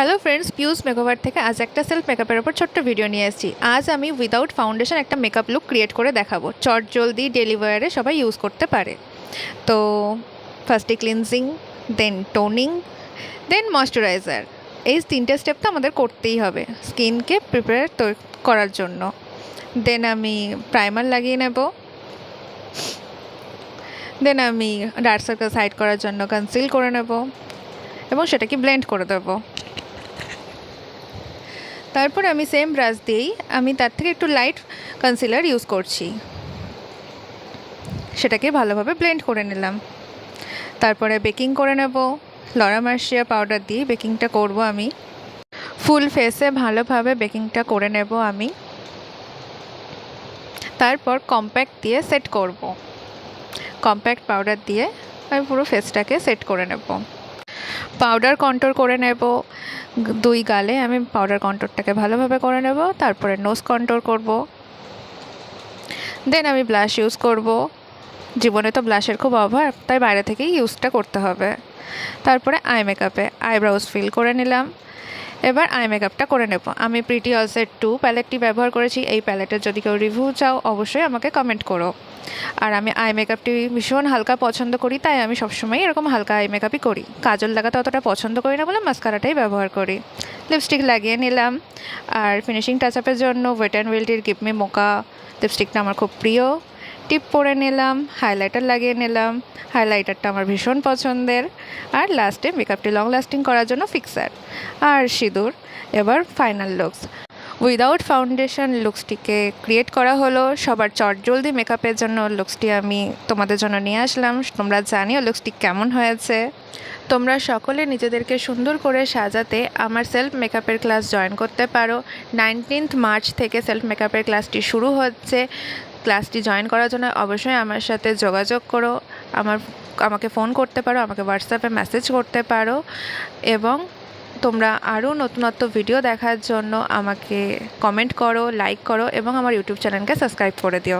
Hello friends, পিউস makeover থেকে আজ একটা সেলফ মেকআপের ওপর ছোট্ট ভিডিও নিয়ে এসেছি। আজ আমি উইদাউট ফাউন্ডেশন একটা মেকআপ লুক ক্রিয়েট করে দেখাবো। চটজলদি ডেলিভারে সবাই ইউজ করতে পারে। তো ফার্স্টে ক্লিনজিং, দেন টোনিং, দেন ময়শ্চারাইজার। এই তিনটে স্টেপ তো আমাদের করতেই হবে স্কিনকে প্রিপেয়ার করার জন্য। দেন আমি প্রাইমার লাগিয়ে নেব। দেন আমি ডার্ক সার্কেলস হাইড করার জন্য কনসিল করে নেব এবং সেটাকে ব্লেন্ড করে দেবো। তারপর আমি সেম ব্রাশ দিয়েই আমি তার থেকে একটু লাইট কনসিলার ইউজ করছি, সেটাকে ভালোভাবে ব্লেন্ড করে নিলাম। তারপরে বেকিং করে নেব। লরা মার্শিয়া পাউডার দিয়ে বেকিংটা করব আমি। ফুল ফেসে ভালোভাবে বেকিংটা করে নেব আমি। তারপর কম্প্যাক্ট দিয়ে সেট করব। কম্প্যাক্ট পাউডার দিয়ে আমি পুরো ফেসটাকে সেট করে নেব। পাউডার কন্ট্রোল করে নেব। দুই গালে আমি পাউডার কন্ট্রোলটাকে ভালোভাবে করে নেব। তারপরে নোজ কন্ট্রোল করব। দেন আমি ব্লাশ ইউজ করব। জীবনে তো ব্লাশের খুব অভাব, তাই বাইরে থেকেই ইউজটা করতে হবে। তারপরে আই মেকআপে আইব্রাউজ ফিল করে নিলাম। এবার আই মেকআপটা করে নেব। আমি PIU'S 2 প্যালেটটি ব্যবহার করেছি। এই প্যালেটের যদি কেউ রিভিউ চাও অবশ্যই আমাকে কমেন্ট করো। আর আমি আই মেকআপটি ভীষণ হালকা পছন্দ করি, তাই আমি সবসময় এরকম হালকা আই মেকআপই করি। কাজল লাগাতে অতটা পছন্দ করি না বলে মাস্কারাটাই ব্যবহার করি। লিপস্টিক লাগিয়ে নিলাম। আর ফিনিশিং টাচআপের জন্য ওয়েট অ্যান্ড উইল্ডের গিভ মি মোকা লিপস্টিকটা আমার খুব প্রিয়। টিপ পরে নিলাম। হাইলাইটার লাগিয়ে নিলাম। হাইলাইটারটা আমার ভীষণ পছন্দের। আর লাস্টে মেকআপটি লং লাস্টিং করার জন্য ফিক্সার আর সিঁদুর। এবার ফাইনাল লুকস। উইদাউট ফাউন্ডেশন লুকসটিকে ক্রিয়েট করা হলো। সবার চটজলদি মেকআপের জন্য লুকসটি আমি তোমাদের জন্য নিয়ে আসলাম। তোমরা জানিও লুকসটি কেমন হয়েছে। তোমরা সকলে নিজেদেরকে সুন্দর করে সাজাতে আমার সেলফ মেকআপের ক্লাস জয়েন করতে পারো। 19 মার্চ থেকে সেলফ মেকআপের ক্লাসটি শুরু হচ্ছে। ক্লাসটি জয়েন করার জন্য অবশ্যই আমার সাথে যোগাযোগ করো। আমাকে ফোন করতে পারো, আমাকে হোয়াটসঅ্যাপে মেসেজ করতে পারো। এবং তোমরা আরও নতুনত্ব ভিডিও দেখার জন্য আমাকে কমেন্ট করো, লাইক করো এবং আমার ইউটিউব চ্যানেলকে সাবস্ক্রাইব করে দিও।